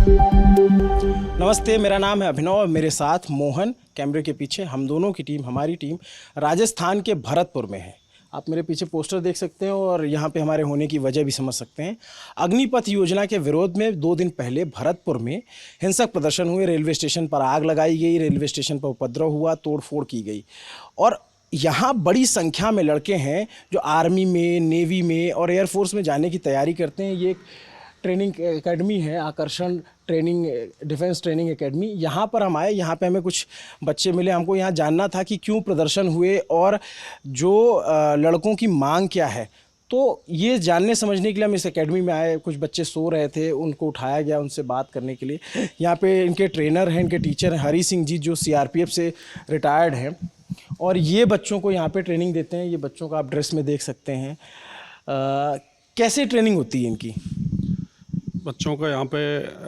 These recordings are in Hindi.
नमस्ते, मेरा नाम है अभिनव और मेरे साथ मोहन कैमरे के पीछे। हम दोनों की टीम, हमारी टीम राजस्थान के भरतपुर में है। आप मेरे पीछे पोस्टर देख सकते हैं और यहाँ पे हमारे होने की वजह भी समझ सकते हैं। अग्निपथ योजना के विरोध में 2 दिन पहले भरतपुर में हिंसक प्रदर्शन हुए। रेलवे स्टेशन पर आग लगाई गई, रेलवे स्टेशन पर उपद्रव हुआ, तोड़फोड़ की गई और यहाँ बड़ी संख्या में लड़के हैं जो आर्मी में, नेवी में और एयरफोर्स में जाने की तैयारी करते हैं। ये एक ट्रेनिंग एकेडमी है, आकर्षण ट्रेनिंग, डिफेंस ट्रेनिंग एकेडमी। यहाँ पर हम आए, यहाँ पे हमें कुछ बच्चे मिले। हमको यहाँ जानना था कि क्यों प्रदर्शन हुए और जो लड़कों की मांग क्या है। तो ये जानने समझने के लिए हम इस एकेडमी में आए। कुछ बच्चे सो रहे थे, उनको उठाया गया उनसे बात करने के लिए। यहाँ पे इनके ट्रेनर हैं, इनके टीचर हैं हरी सिंह जी, जो CRPF से रिटायर्ड हैं और ये बच्चों को यहाँ पे ट्रेनिंग देते हैं। ये बच्चों का आप ड्रेस में देख सकते हैं। कैसे ट्रेनिंग होती है इनकी? बच्चों का यहाँ पे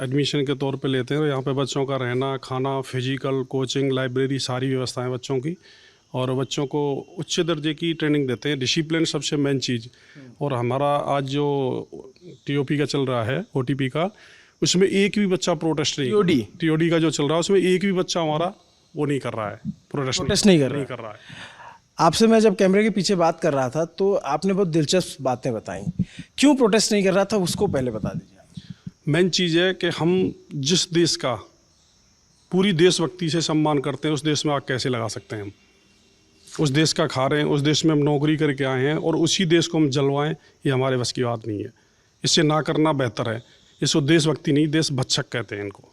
एडमिशन के तौर पे लेते हैं और यहाँ पे बच्चों का रहना, खाना, फिजिकल, कोचिंग, लाइब्रेरी, सारी व्यवस्थाएं बच्चों की, और बच्चों को उच्च दर्जे की ट्रेनिंग देते हैं। डिसिप्लिन सबसे मेन चीज़। और हमारा आज जो TOP का चल रहा है, OTP का, उसमें एक भी बच्चा प्रोटेस्ट नहीं, TOD का जो चल रहा है उसमें एक भी बच्चा हमारा वो नहीं कर रहा है, प्रोटेस्ट नहीं कर रहा है। आपसे मैं जब कैमरे के पीछे बात कर रहा था तो आपने बहुत दिलचस्प बातें बताई। क्यों प्रोटेस्ट नहीं कर रहा था उसको पहले बता दीजिए। मेन चीज़ है कि हम जिस देश का पूरी देशभक्ति से सम्मान करते हैं, उस देश में आग कैसे लगा सकते हैं? हम उस देश का खा रहे हैं, उस देश में हम नौकरी करके आए हैं और उसी देश को हम जलवाएं, ये हमारे बस की बात नहीं है। इससे ना करना बेहतर है। इसको देशभक्ति नहीं, देशभक्षक कहते हैं इनको।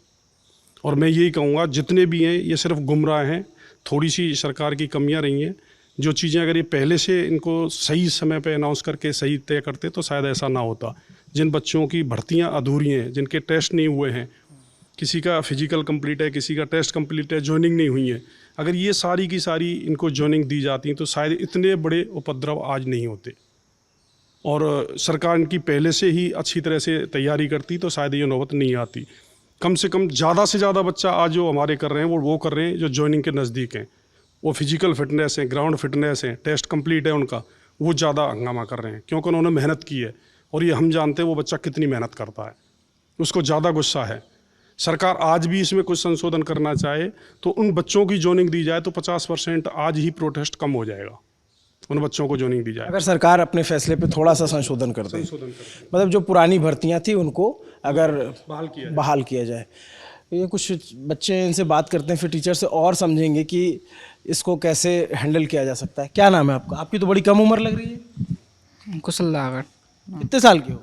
और मैं यही कहूँगा, जितने भी हैं ये सिर्फ गुमराह हैं। थोड़ी सी सरकार की कमियाँ रही हैं। जो चीज़ें अगर ये पहले से इनको सही समय पे अनाउंस करके सही तय करते तो शायद ऐसा ना होता। जिन बच्चों की भर्तियां अधूरी हैं, जिनके टेस्ट नहीं हुए हैं, किसी का फिजिकल कंप्लीट है, किसी का टेस्ट कंप्लीट है, ज्वाइनिंग नहीं हुई है, अगर ये सारी की सारी इनको ज्वाइनिंग दी जाती तो शायद इतने बड़े उपद्रव आज नहीं होते। और सरकार इनकी पहले से ही अच्छी तरह से तैयारी करती तो शायद ये नौबत नहीं आती। कम से कम ज़्यादा से ज़्यादा बच्चा आज जो हमारे कर रहे हैं वो कर रहे हैं जो ज्वाइनिंग के नज़दीक हैं। वो फिजिकल फिटनेस है, ग्राउंड फिटनेस है, टेस्ट कंप्लीट है उनका, वो ज़्यादा हंगामा कर रहे हैं क्योंकि उन्होंने मेहनत की है। और ये हम जानते हैं वो बच्चा कितनी मेहनत करता है, उसको ज़्यादा गुस्सा है। सरकार आज भी इसमें कुछ संशोधन करना चाहे तो उन बच्चों की जोनिंग दी जाए तो 50% आज ही प्रोटेस्ट कम हो जाएगा। उन बच्चों को जोनिंग दी जाए। अगर सरकार अपने फैसले पे थोड़ा सा संशोधन कर दे, मतलब जो पुरानी भर्तियां थी उनको अगर बहाल किया जाए। ये कुछ बच्चे, इनसे बात करते हैं, फिर टीचर से और समझेंगे कि इसको कैसे हैंडल किया जा सकता है। क्या नाम है आपका? आपकी तो बड़ी कम उम्र लग रही है। कुशल दागड़। कितने साल के हो?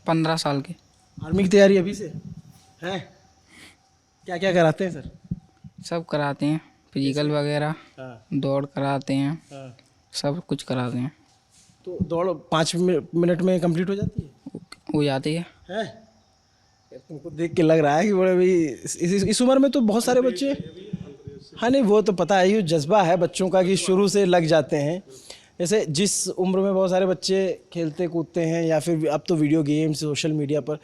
15 साल के। आर्मी की तैयारी अभी से है? क्या क्या कराते हैं सर? सब कराते हैं, फिजिकल वगैरह, दौड़ कराते हैं, सब कुछ कराते हैं। तो दौड़ 5 मिनट में कंप्लीट हो जाती है? हो जाती है। तुमको देख के लग रहा है कि बड़े भाई इस उम्र में तो बहुत सारे बच्चे। हाँ नहीं, वो तो पता है, ये जज्बा है बच्चों का कि शुरू से लग जाते हैं। जैसे जिस उम्र में बहुत सारे बच्चे खेलते कूदते हैं या फिर अब तो वीडियो गेम्स, सोशल मीडिया पर,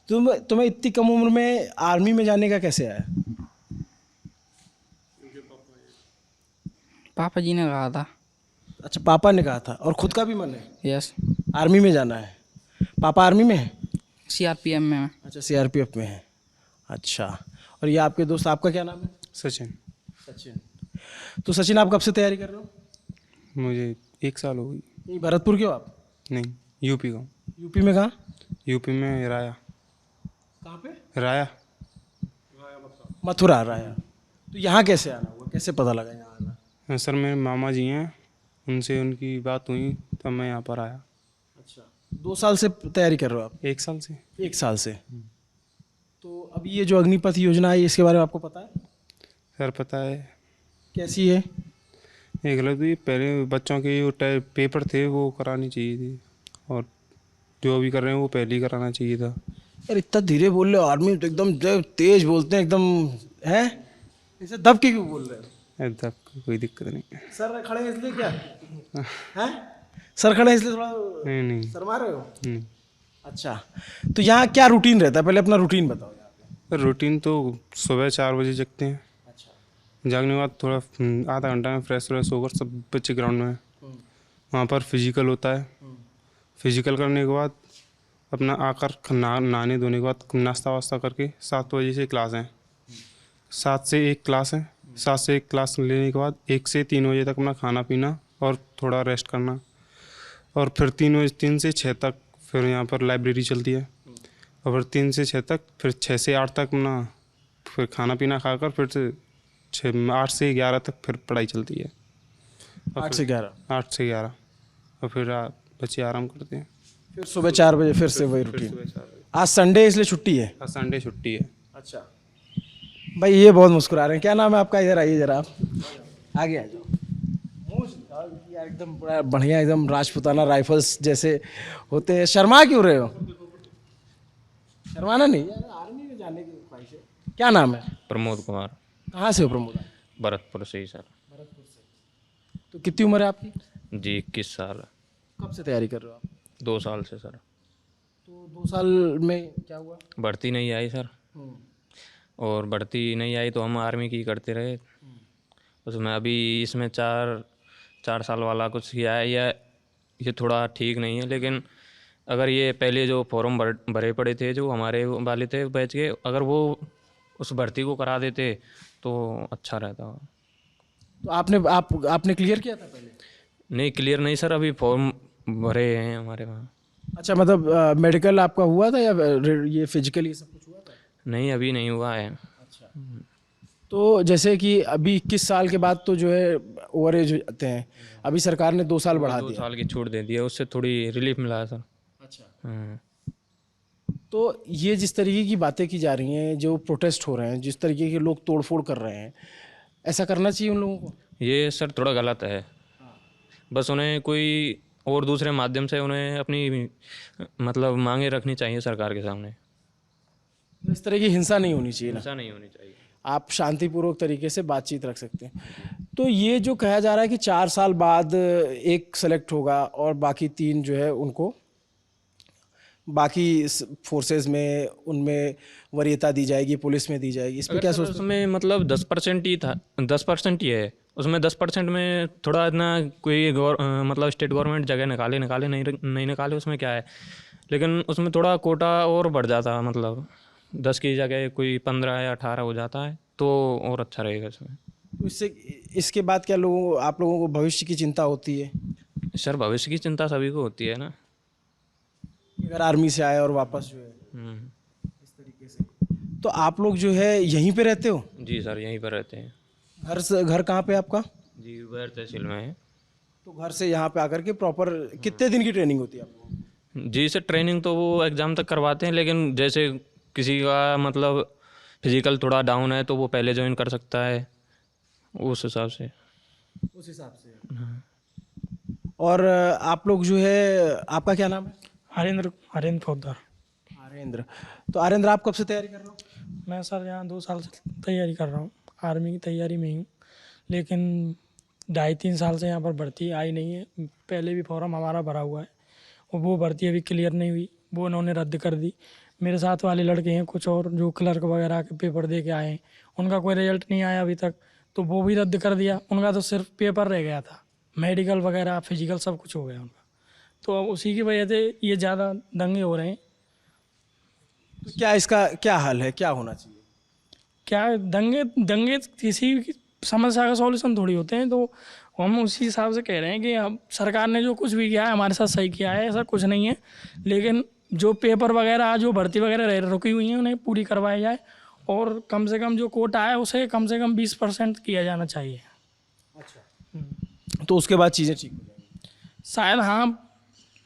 तुम्हें इतनी कम उम्र में आर्मी में जाने का कैसे आया? पापा जी ने कहा था। अच्छा, पापा ने कहा था और खुद का भी मन है? यस। आर्मी में जाना है। पापा आर्मी में है? CRPF में है। अच्छा, CRPF में है। अच्छा, और ये आपके दोस्त, आपका क्या नाम है? सचिन। तो सचिन, आप कब से तैयारी कर रहे हो? मुझे 1 साल हो गई। नहीं, भरतपुर के हो आप? नहीं, यूपी का। यूपी में कहाँ? यूपी में राया। कहाँ पे? राया। मथुरा, राया। तो यहाँ कैसे आना हुआ, कैसे पता लगा यहाँ आना? हाँ, सर मेरे मामा जी हैं, उनसे उनकी बात हुई तब मैं यहाँ पर आया। अच्छा, 2 साल से तैयारी कर रहे हो आप? 1 साल से। 1 साल से। तो अभी ये जो अग्निपथ योजना है, इसके बारे में आपको पता है? सर पता है। कैसी है? एक गलत हुई, पहले बच्चों के जो पेपर थे वो करानी चाहिए थी, और जो अभी कर रहे हैं वो पहले ही कराना चाहिए था। यार इतना धीरे बोल रहे हो, आर्मी तो एकदम तेज बोलते हैं एकदम, है इसे दब के क्यों बोल रहे हो? तब कोई दिक्कत नहीं। सर खड़े हैं इसलिए क्या है? सर खड़े हैं इसलिए थोड़ा नहीं शर्मा रहे हो? नहीं। अच्छा, तो यहाँ क्या रूटीन रहता है, पहले अपना रूटीन बताओ। सर रूटीन तो सुबह 4 बजे जगते हैं। अच्छा। जागने के बाद थोड़ा आधा घंटा में फ्रेश होकर सब बच्चे ग्राउंड में वहाँ पर फिजिकल होता है। फिजिकल करने के बाद अपना आकर नहाने धोने के बाद नाश्ता वास्ता करके 7 बजे से क्लास है, 7 से 1 क्लास है, 7 से 1 क्लास लेने के बाद 1 से 3 बजे तक अपना खाना पीना और थोड़ा रेस्ट करना, और फिर 3 से 6 तक फिर यहाँ पर लाइब्रेरी चलती है, और फिर 3 से 6 तक, फिर 6 से 8 तक अपना फिर खाना पीना खाकर फिर से 8 से 11 तक फिर पढ़ाई चलती है। 8 से 11, 8 से 11 और फिर बच्चे आराम करते हैं। फिर सुबह 4 बजे फिर से वही रूटीन। आज संडे इसलिए छुट्टी है। आज संडे छुट्टी है। अच्छा भाई, ये बहुत मुस्कुरा रहे हैं। क्या नाम है आपका? इधर आइए जरा, आप आगे आ जाओ। यार एकदम बड़ा बढ़िया, एकदम राजपूताना राइफल्स जैसे होते हैं। शर्मा क्यों रहे हो? शर्माना नहीं यार, आर्मी में जाने की ख्वाहिश है। क्या नाम है? प्रमोद कुमार, कहाँ से हो प्रमोद? भरतपुर से ही सर। तो कितनी उम्र है आपकी? जी 21 साल। कब से तैयारी कर रहे हो आप? 2 साल से सर। तो 2 साल में क्या हुआ? भर्ती नहीं आई सर, और भर्ती नहीं आई तो हम आर्मी की करते रहे। उसमें अभी इसमें 4 साल वाला कुछ किया है। ये थोड़ा ठीक नहीं है, लेकिन अगर ये पहले जो फॉर्म भरे पड़े थे जो हमारे वाले थे बैच के, अगर वो उस भर्ती को करा देते तो अच्छा रहता। तो आपने क्लियर किया था पहले? नहीं, क्लियर नहीं सर, अभी फॉर्म भरे हैं हमारे वहाँ। अच्छा, मतलब मेडिकल आपका हुआ था या ये फिजिकल ये सब कुछ हुआ था? नहीं, अभी नहीं हुआ है। तो जैसे कि अभी 21 साल के बाद तो जो है ओवर एज होते हैं, अभी सरकार ने 2 साल बढ़ा 2 दिया। साल की छूट दे दी है, उससे थोड़ी रिलीफ मिला है सर। अच्छा, तो ये जिस तरीके की बातें की जा रही हैं, जो प्रोटेस्ट हो रहे हैं, जिस तरीके के लोग तोड़फोड़ कर रहे हैं, ऐसा करना चाहिए उन लोगों को? ये सर थोड़ा गलत है। बस उन्हें कोई और दूसरे माध्यम से उन्हें अपनी मतलब मांगे रखनी चाहिए सरकार के सामने। इस तरह की हिंसा नहीं होनी चाहिए ना। ऐसा नहीं होनी चाहिए। आप शांतिपूर्वक तरीके से बातचीत रख सकते हैं। तो ये जो कहा जा रहा है कि 4 साल बाद एक सेलेक्ट होगा और बाकी 3 जो है उनको बाकी फोर्सेस में उनमें वरीयता दी जाएगी, पुलिस में दी जाएगी, इस पर क्या सोचते हैं? उसमें मतलब 10% ही था, 10% ही है। उसमें 10% में थोड़ा इतना कोई मतलब स्टेट गवर्नमेंट जगह निकाले नहीं निकाले, उसमें क्या है। लेकिन उसमें थोड़ा कोटा और बढ़ जाता, मतलब 10 की जगह कोई 15 या 18 हो जाता है तो और अच्छा रहेगा इसमें। तो इसके बाद क्या आप लोगों को भविष्य की चिंता होती है? सर भविष्य की चिंता सभी को होती है ना। अगर आर्मी से आए और वापस जो है इस तरीके से, तो आप लोग जो है यहीं पे रहते हो? जी सर, यहीं पर रहते हैं। घर कहाँ पे आपका? जी बैर तहसील में है। तो घर से यहाँ पे आकर के प्रॉपर कितने दिन की ट्रेनिंग होती है आपको? जी सर, ट्रेनिंग तो वो एग्ज़ाम तक करवाते हैं, लेकिन जैसे किसी का मतलब फिजिकल थोड़ा डाउन है तो वो पहले ज्वाइन कर सकता है, उस हिसाब से। और आप लोग जो है, आपका क्या नाम है? हरेंद्र फौजदार। आरेंद्र। तो आरेंद्र, आप कब से तैयारी कर रहे हो? मैं सर यहाँ 2 साल से तैयारी कर रहा हूँ, आर्मी की तैयारी में ही हूँ, लेकिन 2.5-3 साल से यहाँ पर भर्ती आई नहीं है। पहले भी फॉर्म हमारा भरा हुआ है और वो भर्ती अभी क्लियर नहीं हुई, वो उन्होंने रद्द कर दी। मेरे साथ वाले लड़के हैं कुछ और जो क्लर्क वगैरह के पेपर दे के आए हैं, उनका कोई रिजल्ट नहीं आया अभी तक, तो वो भी रद्द कर दिया। उनका तो सिर्फ पेपर रह गया था, मेडिकल वगैरह फिजिकल सब कुछ हो गया उनका। तो अब उसी की वजह से ये ज़्यादा दंगे हो रहे हैं। तो क्या इसका क्या हल है, क्या होना चाहिए? क्या दंगे किसी भी समस्या का सॉल्यूशन थोड़ी होते हैं, तो हम उसी हिसाब से कह रहे हैं कि अब सरकार ने जो कुछ भी किया है हमारे साथ सही किया है, ऐसा कुछ नहीं है। लेकिन जो पेपर वगैरह जो भर्ती वगैरह रुकी हुई हैं उन्हें पूरी करवाई जाए, और कम से कम जो कोटा है उसे कम से कम 20% किया जाना चाहिए। तो उसके बाद चीज़ें ठीक हो जाएंगी शायद, हाँ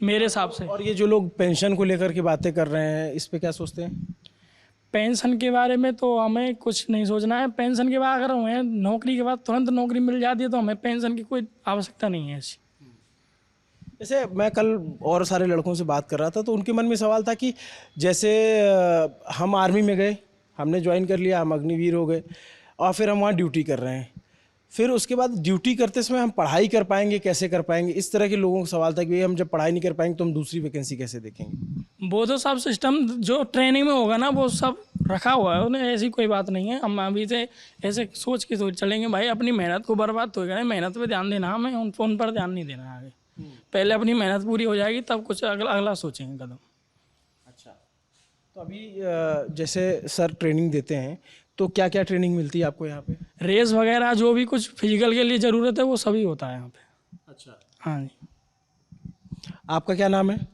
मेरे हिसाब से। और ये जो लोग पेंशन को लेकर के बातें कर रहे हैं, इस पे क्या सोचते हैं? पेंशन के बारे में तो हमें कुछ नहीं सोचना है। पेंशन के बाद अगर हमें नौकरी के बाद तुरंत नौकरी मिल जाती है तो हमें पेंशन की कोई आवश्यकता नहीं है ऐसी। जैसे मैं कल और सारे लड़कों से बात कर रहा था तो उनके मन में सवाल था कि जैसे हम आर्मी में गए, हमने ज्वाइन कर लिया, हम अग्निवीर हो गए और फिर हम वहाँ ड्यूटी कर रहे हैं, फिर उसके बाद ड्यूटी करते समय हम पढ़ाई कर पाएंगे, कैसे कर पाएंगे? इस तरह के लोगों का सवाल था कि भाई हम जब पढ़ाई नहीं कर पाएंगे तो हम दूसरी वैकेंसी कैसे देखेंगे? वो तो सब सिस्टम जो ट्रेनिंग में होगा ना वो सब रखा हुआ है, उन्हें ऐसी कोई बात नहीं है। हम अभी से ऐसे सोच के सोच चलेंगे भाई, अपनी मेहनत को बर्बाद तो करें, मेहनत पे ध्यान देना, हमें उन पर ध्यान नहीं देना आगे। पहले अपनी मेहनत पूरी हो जाएगी तब कुछ अगला सोचेंगे कदम। तो अभी जैसे सर ट्रेनिंग देते हैं तो क्या क्या ट्रेनिंग मिलती है आपको यहाँ पे? रेस वगैरह जो भी कुछ फिजिकल के लिए ज़रूरत है वो सभी होता है यहाँ पे। अच्छा, हाँ जी। आपका क्या नाम है?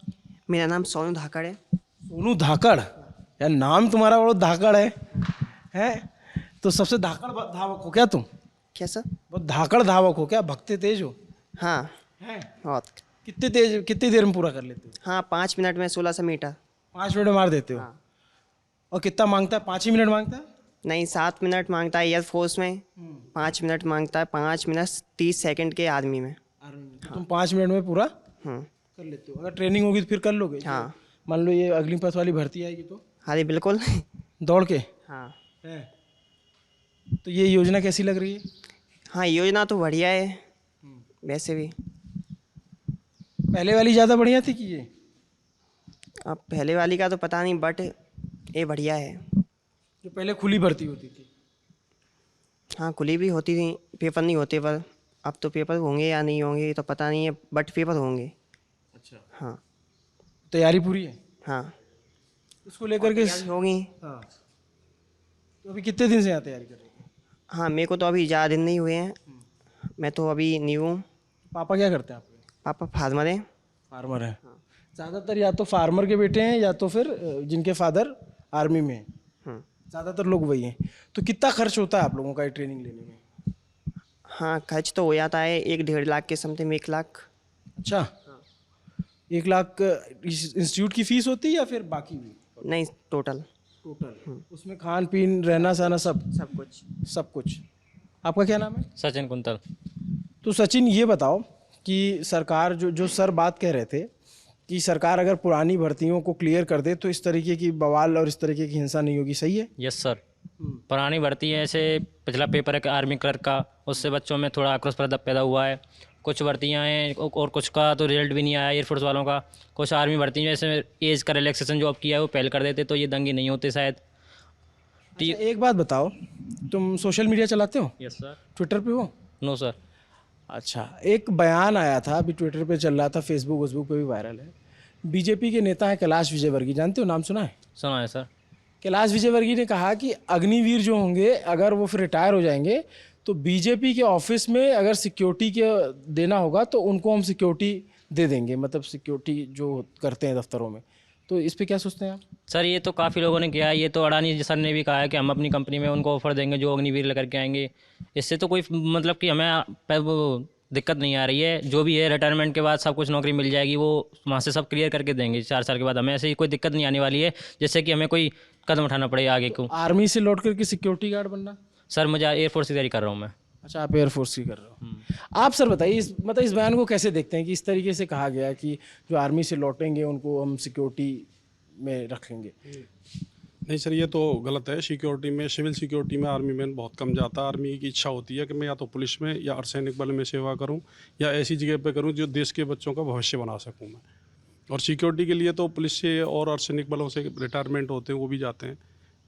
मेरा नाम सोनू धाकड़ है। सोनू धाकड़, यार नाम तुम्हारा बड़ा धाकड़ है। हैं? तो सबसे धाकड़ धावक हो क्या तुम? क्या सर? बहुत धाकड़ धावक हो क्या? भगते तेज हो? हाँ, हैं? बहुत। कितने तेज, कितनी देर में पूरा कर लेते हो? हाँ, 5 मिनट में 1600 मीटर। 5 मिनट में मार देते हो? हाँ। और कितना मांगता है? 5 ही मिनट मांगता है? नहीं, 7 मिनट मांगता है एयरफोर्स में, 5 मिनट मांगता है, 5 मिनट 30 सेकंड के आर्मी में। आर्मी में। तो तुम 5 मिनट में पूरा हम्म, कर लेते हो? अगर ट्रेनिंग होगी तो फिर कर लोगे? हाँ। मान लो ये अग्निपथ वाली भर्ती आएगी तो हाँ जी, बिल्कुल। दौड़ के? हाँ। है। तो ये योजना कैसी लग रही है? हाँ, योजना तो बढ़िया है वैसे भी। पहले वाली ज़्यादा बढ़िया थी कि ये? अब पहले वाली का तो पता नहीं, बट ये बढ़िया है। जो पहले खुली भर्ती होती थी? हाँ, खुली भी होती थी, पेपर नहीं होते, पर अब तो पेपर होंगे या नहीं होंगे ये तो पता नहीं है, बट पेपर होंगे। अच्छा, हाँ। तैयारी पूरी है? हाँ, उसको लेकर के? तैयारी होगी। हाँ। तो अभी कितने दिन से यहाँ तैयारी कर रही है? हाँ, मेरे को तो अभी ज़्यादा दिन नहीं हुए हैं, मैं तो अभी न्यू हूँ। पापा क्या करते हैं आपके? पापा फार्मर हैं। फार्मर है। ज़्यादातर या तो फार्मर के बेटे हैं या तो फिर जिनके फादर आर्मी में हैं। हम्म। ज़्यादातर लोग वही हैं। तो कितना खर्च होता है आप लोगों का ये ट्रेनिंग लेने में? हाँ, खर्च तो हो जाता है 1-1.5 लाख के समथिंग, 1 लाख। अच्छा, 1 लाख इंस्टीट्यूट की फीस होती है या फिर बाकी भी? नहीं, टोटल टोटल उसमें खान पीन रहना सहना सब? सब कुछ। सब कुछ। आपका क्या नाम है? सचिन कुंतल। तो सचिन ये बताओ कि सरकार जो जो सर बात कह रहे थे कि सरकार अगर पुरानी भर्तियों को क्लियर कर दे तो इस तरीके की बवाल और इस तरीके की हिंसा नहीं होगी, सही है? Yes sir. पुरानी भर्ती है, ऐसे पिछला पेपर है आर्मी क्लर्क का, उससे बच्चों में थोड़ा आक्रोश पैदा हुआ है। कुछ भर्तियां हैं और कुछ का तो रिजल्ट भी नहीं आया एयरफोर्स वालों का। कुछ आर्मी भर्ती में जैसे एज का रिलैक्सेशन जो अब किया है वो पहले कर देते तो ये दंगे नहीं होते शायद। अच्छा, एक बात बताओ, तुम सोशल मीडिया चलाते हो? Yes sir. ट्विटर पे हो? No sir. अच्छा, एक बयान आया था अभी ट्विटर पे चल रहा था, फेसबुक पे भी वायरल है। बीजेपी के नेता हैं कैलाश विजयवर्गीय, जानते हो, नाम सुना है? सुना है सर। कैलाश विजयवर्गीय ने कहा कि अग्निवीर जो होंगे अगर वो फिर रिटायर हो जाएंगे तो बीजेपी के ऑफिस में अगर सिक्योरिटी के देना होगा तो उनको हम सिक्योरिटी दे देंगे, मतलब सिक्योरिटी जो करते हैं दफ्तरों में। तो इस पे क्या सोचते हैं आप? सर ये तो काफ़ी लोगों ने किया है, ये तो अडानी सर ने भी कहा है कि हम अपनी कंपनी में उनको ऑफर देंगे जो अग्निवीर लेकर के आएंगे। इससे तो कोई मतलब कि हमें वो दिक्कत नहीं आ रही है। जो भी है रिटायरमेंट के बाद सब कुछ नौकरी मिल जाएगी, वो वहाँ से सब क्लियर करके देंगे 4 साल के बाद। हमें ऐसे ही कोई दिक्कत नहीं आने वाली है जिससे कि हमें कोई कदम उठाना पड़े आगे को। आर्मी से लौट करके सिक्योरिटी गार्ड बनना? सर मुझे एयरफोर्स की तैयारी कर रहा हूँ मैं। अच्छा, आप एयरफोर्स की कर रहे हो। आप सर बताइए, मतलब इस बयान को कैसे देखते हैं कि इस तरीके से कहा गया कि जो आर्मी से लौटेंगे उनको हम सिक्योरिटी में रखेंगे? नहीं सर, ये तो गलत है। सिक्योरिटी में, सिविल सिक्योरिटी में आर्मी मैन बहुत कम जाता है। आर्मी की इच्छा होती है कि मैं या तो पुलिस में या अर्धसैनिक बल में सेवा करूं या ऐसी जगह पे करूं जो देश के बच्चों का भविष्य बना सकूं मैं। और सिक्योरिटी के लिए तो पुलिस से और अर्धसैनिक बलों से रिटायरमेंट होते हैं, वो भी जाते हैं।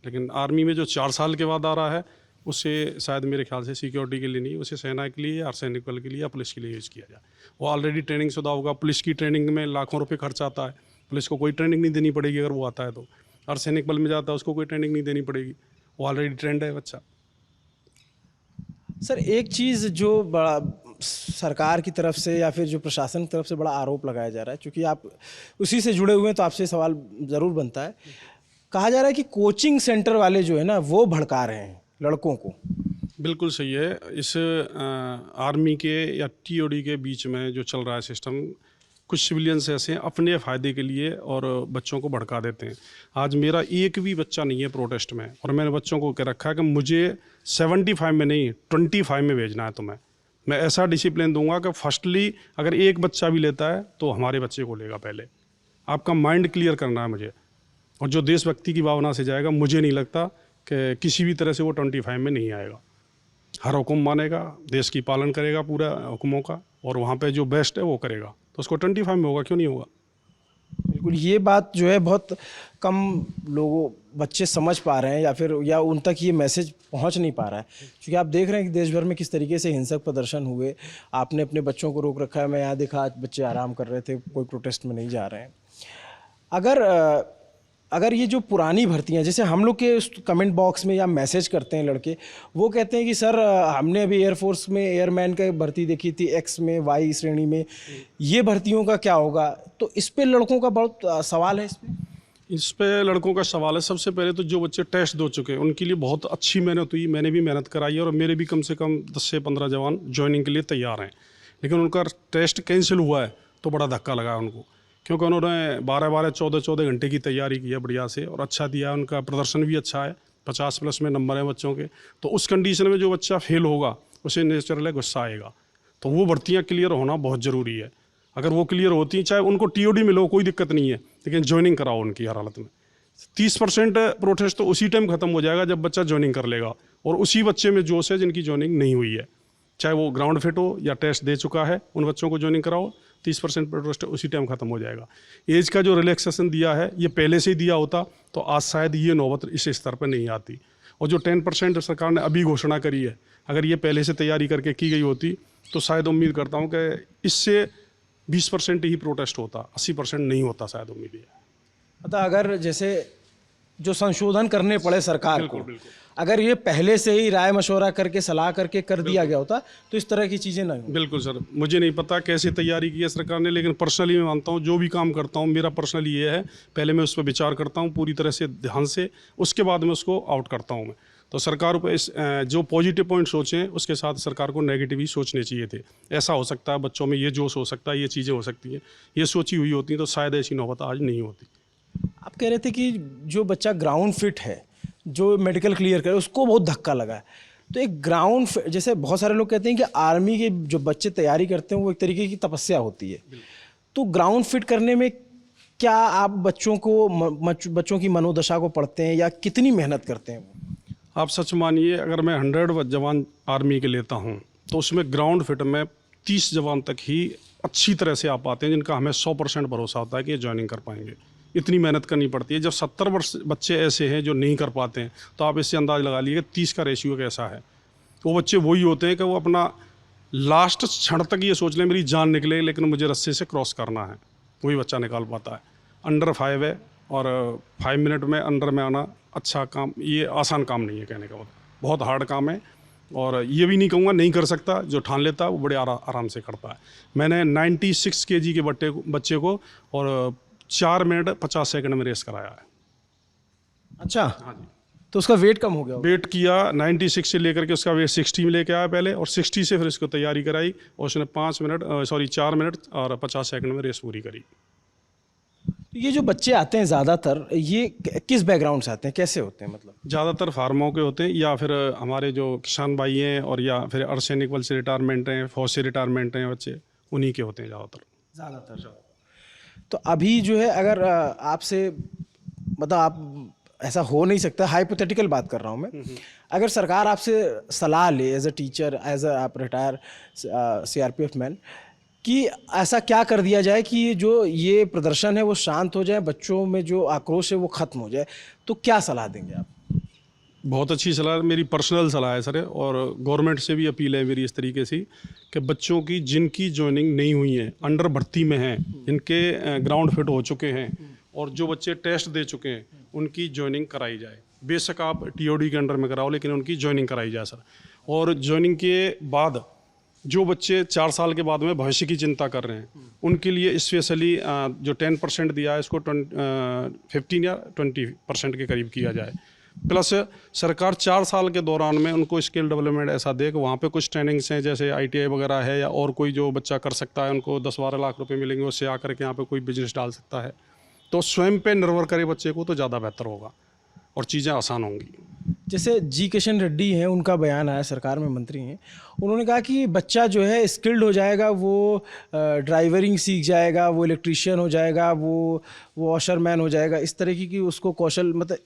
लेकिन आर्मी में जो 4 साल के बाद आ रहा है उससे शायद मेरे ख्याल से सिक्योरिटी के लिए नहीं, उसे सेना के लिए, अर्धसैनिक बल के लिए या पुलिस के लिए यूज़ किया जाए। वो ऑलरेडी ट्रेनिंग शुदा होगा। पुलिस की ट्रेनिंग में लाखों रुपये खर्च आता है, पुलिस को कोई ट्रेनिंग नहीं देनी पड़ेगी अगर वो आता है तो। अर्धसैनिक बल में जाता है उसको कोई ट्रेनिंग नहीं देनी पड़ेगी, वो ऑलरेडी ट्रेंड है बच्चा। सर एक चीज़ जो बड़ा सरकार की तरफ से या फिर जो प्रशासन की तरफ से बड़ा आरोप लगाया जा रहा है, क्योंकि आप उसी से जुड़े हुए हैं तो आपसे सवाल ज़रूर बनता है। कहा जा रहा है कि कोचिंग सेंटर वाले जो है ना वो भड़का रहे हैं लड़कों को। बिल्कुल सही है। इस आर्मी के या टीओडी के बीच में जो चल रहा है सिस्टम, कुछ सिविलियंस ऐसे हैं अपने फ़ायदे के लिए और बच्चों को भड़का देते हैं। आज मेरा एक भी बच्चा नहीं है प्रोटेस्ट में, और मैंने बच्चों को कह रखा है कि मुझे 75 में नहीं 25 में भेजना है तुम्हें। मैं ऐसा डिसिप्लिन दूंगा कि फर्स्टली अगर एक बच्चा भी लेता है तो हमारे बच्चे को लेगा पहले। आपका माइंड क्लियर करना है मुझे। और जो देशभक्ति की भावना से जाएगा, मुझे नहीं लगता कि किसी भी तरह से वो 25 में नहीं आएगा। हर हुक्म मानेगा, देश की पालन करेगा पूरा हुक्मों का, और वहाँ पे जो बेस्ट है वो करेगा, तो उसको 25 में होगा, क्यों नहीं होगा। बिल्कुल, ये बात जो है बहुत कम लोगों बच्चे समझ पा रहे हैं या फिर या उन तक ये मैसेज पहुंच नहीं पा रहा है, क्योंकि आप देख रहे हैं कि देश भर में किस तरीके से हिंसक प्रदर्शन हुए। आपने अपने बच्चों को रोक रखा है, मैं यहाँ देखा आज बच्चे आराम कर रहे थे, कोई प्रोटेस्ट में नहीं जा रहे हैं। अगर अगर ये जो पुरानी भर्तियां, जैसे हम लोग के कमेंट बॉक्स में या मैसेज करते हैं लड़के, वो कहते हैं कि सर हमने अभी एयरफोर्स में एयरमैन का भर्ती देखी थी एक्स में वाई श्रेणी में, ये भर्तियों का क्या होगा? तो इस पे लड़कों का बहुत सवाल है। इस पे लड़कों का सवाल है। सबसे पहले तो जो बच्चे टेस्ट दे चुके हैं उनके लिए बहुत अच्छी मेहनत हुई, मैंने भी मेहनत कराई है और मेरे भी कम से कम 10 से 15 जवान ज्वाइनिंग के लिए तैयार हैं, लेकिन उनका टेस्ट कैंसिल हुआ है तो बड़ा धक्का लगा उनको, क्योंकि उन्होंने 12-12, 14-14 घंटे की तैयारी की है बढ़िया से और अच्छा दिया, उनका प्रदर्शन भी अच्छा है, 50+ में नंबर है बच्चों के। तो उस कंडीशन में जो बच्चा फेल होगा उसे नेचुरल है गुस्सा आएगा। तो वो भर्तियाँ क्लियर होना बहुत ज़रूरी है। अगर वो क्लियर होती हैं, चाहे उनको TOD मिलो कोई दिक्कत नहीं है, लेकिन ज्वाइनिंग कराओ उनकी हर हालत में। 30% प्रोटेस्ट तो उसी टाइम ख़त्म हो जाएगा जब बच्चा ज्वाइनिंग कर लेगा, और उसी बच्चे में जोश है जिनकी ज्वाइनिंग नहीं हुई है, चाहे वो ग्राउंड फिट हो या टेस्ट दे चुका है, उन बच्चों को ज्वाइनिंग कराओ। 30% प्रोटेस्ट उसी टाइम ख़त्म हो जाएगा। एज का जो रिलैक्सेशन दिया है ये पहले से ही दिया होता तो आज शायद ये नौबत इस स्तर पर नहीं आती। और जो 10% सरकार ने अभी घोषणा करी है, अगर ये पहले से तैयारी करके की गई होती तो शायद उम्मीद करता हूँ कि इससे 20% ही प्रोटेस्ट होता, 80% नहीं होता शायद, उम्मीद है। मतलब अगर जैसे जो संशोधन करने पड़े सरकार को, अगर ये पहले से ही राय मशवरा करके सलाह करके कर दिया गया होता तो इस तरह की चीज़ें नहीं होती। बिल्कुल सर, मुझे नहीं पता कैसे तैयारी की है सरकार ने, लेकिन पर्सनली मैं मानता हूँ जो भी काम करता हूँ मेरा पर्सनली ये है, पहले मैं उस पर विचार करता हूँ पूरी तरह से ध्यान से, उसके बाद मैं उसको आउट करता हूँ मैं। तो सरकार पर इस जो पॉजिटिव पॉइंट सोचें उसके साथ सरकार को नेगेटिव ही सोचने चाहिए थे। ऐसा हो सकता है बच्चों में ये जोश हो सकता है, ये चीज़ें हो सकती हैं, ये सोची हुई होती हैं तो शायद ऐसी नौबत आज नहीं होती। आप कह रहे थे कि जो बच्चा ग्राउंड फिट है, जो मेडिकल क्लियर करे, उसको बहुत धक्का लगा है। तो एक ग्राउंड, जैसे बहुत सारे लोग कहते हैं कि आर्मी के जो बच्चे तैयारी करते हैं वो एक तरीके की तपस्या होती है, तो ग्राउंड फिट करने में क्या आप बच्चों की मनोदशा को पढ़ते हैं या कितनी मेहनत करते हैं? आप सच मानिए, अगर मैं 100 जवान आर्मी के लेता हूँ तो उसमें ग्राउंड फिट में 30 जवान तक ही अच्छी तरह से आ पाते हैं, जिनका हमें 100% भरोसा होता है कि ये ज्वाइनिंग कर पाएंगे। इतनी मेहनत करनी पड़ती है। जब 70 बच्चे ऐसे हैं जो नहीं कर पाते हैं तो आप इससे अंदाज़ लगा लीजिए 30 का रेशियो कैसा है। वो बच्चे वही होते हैं कि वो अपना लास्ट क्षण तक ये सोच लें मेरी जान निकले लेकिन मुझे रस्से से क्रॉस करना है, वही बच्चा निकाल पाता है। अंडर 5 है और 5 मिनट में अंडर में आना अच्छा काम, ये आसान काम नहीं है, कहने का मतलब बहुत हार्ड काम है। और ये भी नहीं कहूँगा नहीं कर सकता, जो ठान लेता है वो बड़े आराम से करता है। मैंने 96 kg के बच्चे को और 4 मिनट 50 सेकंड में रेस कराया है। अच्छा, हाँ जी। तो उसका वेट कम हो गया? वेट किया 96 से लेकर के उसका वेट 60 में लेके आया पहले, और 60 से फिर इसको तैयारी कराई और उसने 4 मिनट और 50 सेकंड में रेस पूरी करी। ये जो बच्चे आते हैं ज़्यादातर ये किस बैकग्राउंड से आते हैं, कैसे होते हैं? मतलब ज़्यादातर फार्मों के होते हैं या फिर हमारे जो किसान भाई हैं, और या फिर अर्धसैनिक बल से रिटायरमेंट हैं, फौज से रिटायरमेंट हैं बच्चे, उन्हीं के होते हैं ज़्यादातर। तो अभी जो है अगर आपसे, मतलब आप, ऐसा हो नहीं सकता, हाइपोथेटिकल बात कर रहा हूँ मैं, अगर सरकार आपसे सलाह ले as a teacher, as a आप रिटायर CRPF मैन, कि ऐसा क्या कर दिया जाए कि जो ये प्रदर्शन है वो शांत हो जाए, बच्चों में जो आक्रोश है वो ख़त्म हो जाए, तो क्या सलाह देंगे आप? बहुत अच्छी सलाह, मेरी पर्सनल सलाह है सर, और गवर्नमेंट से भी अपील है मेरी इस तरीके से कि बच्चों की जिनकी ज्वाइनिंग नहीं हुई है, अंडर भर्ती में हैं, जिनके ग्राउंड फिट हो चुके हैं और जो बच्चे टेस्ट दे चुके हैं, उनकी ज्वाइनिंग कराई जाए। बेशक आप TOD के अंडर में कराओ, लेकिन उनकी ज्वाइनिंग कराई जाए सर। और ज्वाइनिंग के बाद जो बच्चे 4 साल के बाद में भविष्य की चिंता कर रहे हैं, उनके लिए स्पेशली जो 10% दिया है इसको 15 या 20% के करीब किया जाए। प्लस सरकार 4 साल के दौरान में उनको स्किल डेवलपमेंट ऐसा दे कि वहाँ पे कुछ ट्रेनिंग्स हैं, जैसे ITI वगैरह है, या और कोई जो बच्चा कर सकता है उनको 10-12 लाख रुपए मिलेंगे, उससे आकर के यहाँ पे कोई बिजनेस डाल सकता है। तो स्वयं पे निर्भर करे बच्चे को तो ज़्यादा बेहतर होगा और चीज़ें आसान होंगी। जैसे जी किशन रेड्डी हैं, उनका बयान आया, सरकार में मंत्री हैं, उन्होंने कहा कि बच्चा जो है स्किल्ड हो जाएगा, वो ड्राइवरिंग सीख जाएगा, वो इलेक्ट्रीशियन हो जाएगा, वो वॉशरमैन हो जाएगा, इस तरह की उसको कौशल, मतलब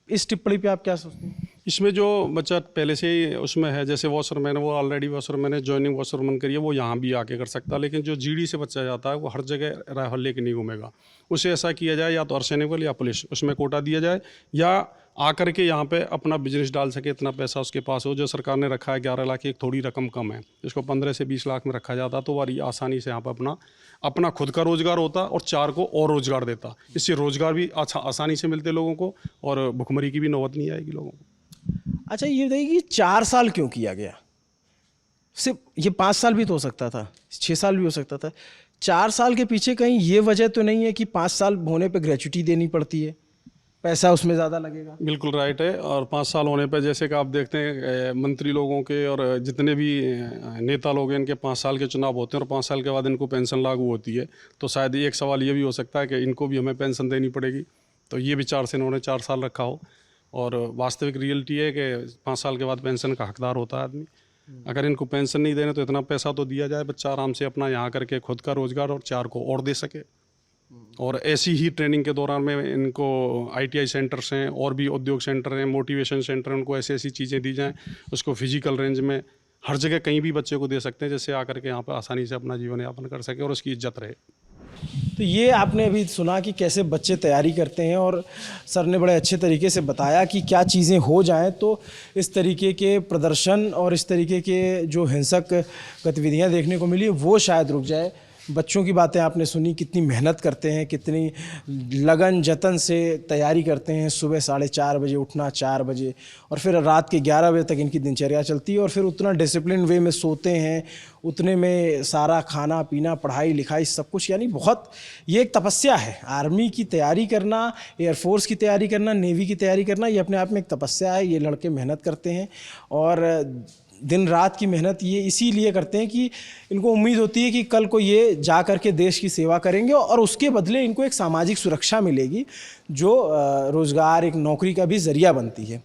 इस टिप्पणी पे आप क्या सोचते हैं? इसमें जो बच्चा पहले से ही उसमें है, जैसे वॉशरमैन है, वो ऑलरेडी वॉशरमैन है, ज्वाइनिंग वॉशरमैन करिए, वो यहाँ भी आके कर सकता है। लेकिन जो GD से बच्चा जाता है वो हर जगह राइफल लेके नहीं घूमेगा, उसे ऐसा किया जाए या तो अर्धसैनिक बल या पुलिस, उसमें कोटा दिया जाए, या आकर के यहाँ पे अपना बिजनेस डाल सके, इतना पैसा उसके पास हो। जो सरकार ने रखा है 11 लाख, एक थोड़ी रकम कम है, इसको 15 से 20 लाख में रखा जाता तो वो आसानी से यहाँ पर अपना खुद का रोज़गार होता और 4 को और रोज़गार देता। इससे रोज़गार भी आसानी से मिलते लोगों को और भुखमरी की भी नौबत नहीं आएगी लोगों को। अच्छा ये बताइए कि 4 साल क्यों किया गया? सिर्फ ये 5 साल भी तो हो सकता था, 6 साल भी हो सकता था। 4 साल के पीछे कहीं ये वजह तो नहीं है कि 5 साल होने पे ग्रेच्युटी देनी पड़ती है, पैसा उसमें ज़्यादा लगेगा? बिल्कुल राइट है। और 5 साल होने पर जैसे कि आप देखते हैं मंत्री लोगों के और जितने भी नेता लोग हैं, इनके 5 साल के चुनाव होते हैं और 5 साल के बाद इनको पेंशन लागू होती है। तो शायद एक सवाल ये भी हो सकता है कि इनको भी हमें पेंशन देनी पड़ेगी, तो ये विचार से इन्होंने 4 साल रखा हो। और वास्तविक रियलिटी है कि 5 साल के बाद पेंशन का हकदार होता है आदमी। अगर इनको पेंशन नहीं देने तो इतना पैसा तो दिया जाए, बच्चा आराम से अपना यहाँ करके खुद का रोज़गार और 4 को और दे सके। और ऐसी ही ट्रेनिंग के दौरान में इनको ITI सेंटर्स हैं और भी उद्योग सेंटर हैं, मोटिवेशन सेंटर हैं, उनको ऐसी चीज़ें दी जाएं, उसको फिजिकल रेंज में हर जगह कहीं भी बच्चे को दे सकते हैं, जिससे आकर के यहाँ पर आसानी से अपना जीवन यापन कर सके और उसकी इज्जत रहे। तो ये आपने अभी सुना कि कैसे बच्चे तैयारी करते हैं और सर ने बड़े अच्छे तरीके से बताया कि क्या चीज़ें हो जाएं तो इस तरीके के प्रदर्शन और इस तरीके के जो हिंसक गतिविधियां देखने को मिली वो शायद रुक जाए। बच्चों की बातें आपने सुनी, कितनी मेहनत करते हैं, कितनी लगन जतन से तैयारी करते हैं। सुबह 4:30 बजे उठना, 4 बजे, और फिर रात के 11 बजे तक इनकी दिनचर्या चलती है और फिर उतना डिसिप्लिन वे में सोते हैं, उतने में सारा खाना पीना, पढ़ाई लिखाई सब कुछ। यानी बहुत ये एक तपस्या है। आर्मी की तैयारी करना, एयरफोर्स की तैयारी करना, नेवी की तैयारी करना, ये अपने आप में एक तपस्या है। ये लड़के मेहनत करते हैं और दिन रात की मेहनत ये इसीलिए करते हैं कि इनको उम्मीद होती है कि कल को ये जा कर के देश की सेवा करेंगे और उसके बदले इनको एक सामाजिक सुरक्षा मिलेगी जो रोज़गार, एक नौकरी का भी ज़रिया बनती है।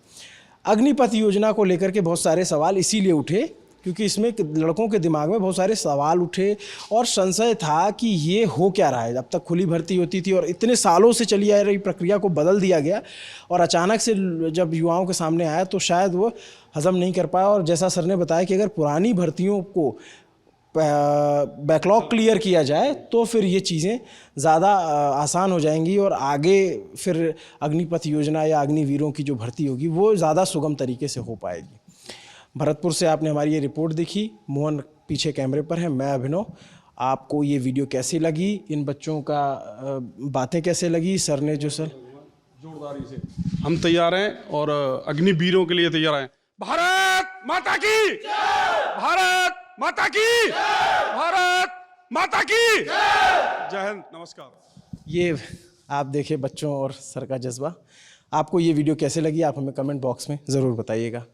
अग्निपथ योजना को लेकर के बहुत सारे सवाल इसीलिए उठे क्योंकि इसमें लड़कों के दिमाग में बहुत सारे सवाल उठे और संशय था कि ये हो क्या रहा है। अब तक खुली भर्ती होती थी और इतने सालों से चली आ रही प्रक्रिया को बदल दिया गया और अचानक से जब युवाओं के सामने आया तो शायद वो हजम नहीं कर पाया। और जैसा सर ने बताया कि अगर पुरानी भर्तियों को बैकलॉग क्लियर किया जाए तो फिर ये चीज़ें ज़्यादा आसान हो जाएंगी और आगे फिर अग्निपथ योजना या अग्निवीरों की जो भर्ती होगी वो ज़्यादा सुगम तरीके से हो पाएगी। भरतपुर से आपने हमारी ये रिपोर्ट देखी। मोहन पीछे कैमरे पर है, मैं अभिनव। आपको ये वीडियो कैसी लगी, इन बच्चों का बातें कैसे लगी? सर ने जो सर जोरदारी से हम तैयार हैं और अग्निवीरों के लिए तैयार हैं। भारत माता की जय! भारत माता की जय! भारत माता की जय हिंद। नमस्कार। ये आप देखें बच्चों और सर का जज्बा। आपको ये वीडियो कैसे लगी आप हमें कमेंट बॉक्स में ज़रूर बताइएगा।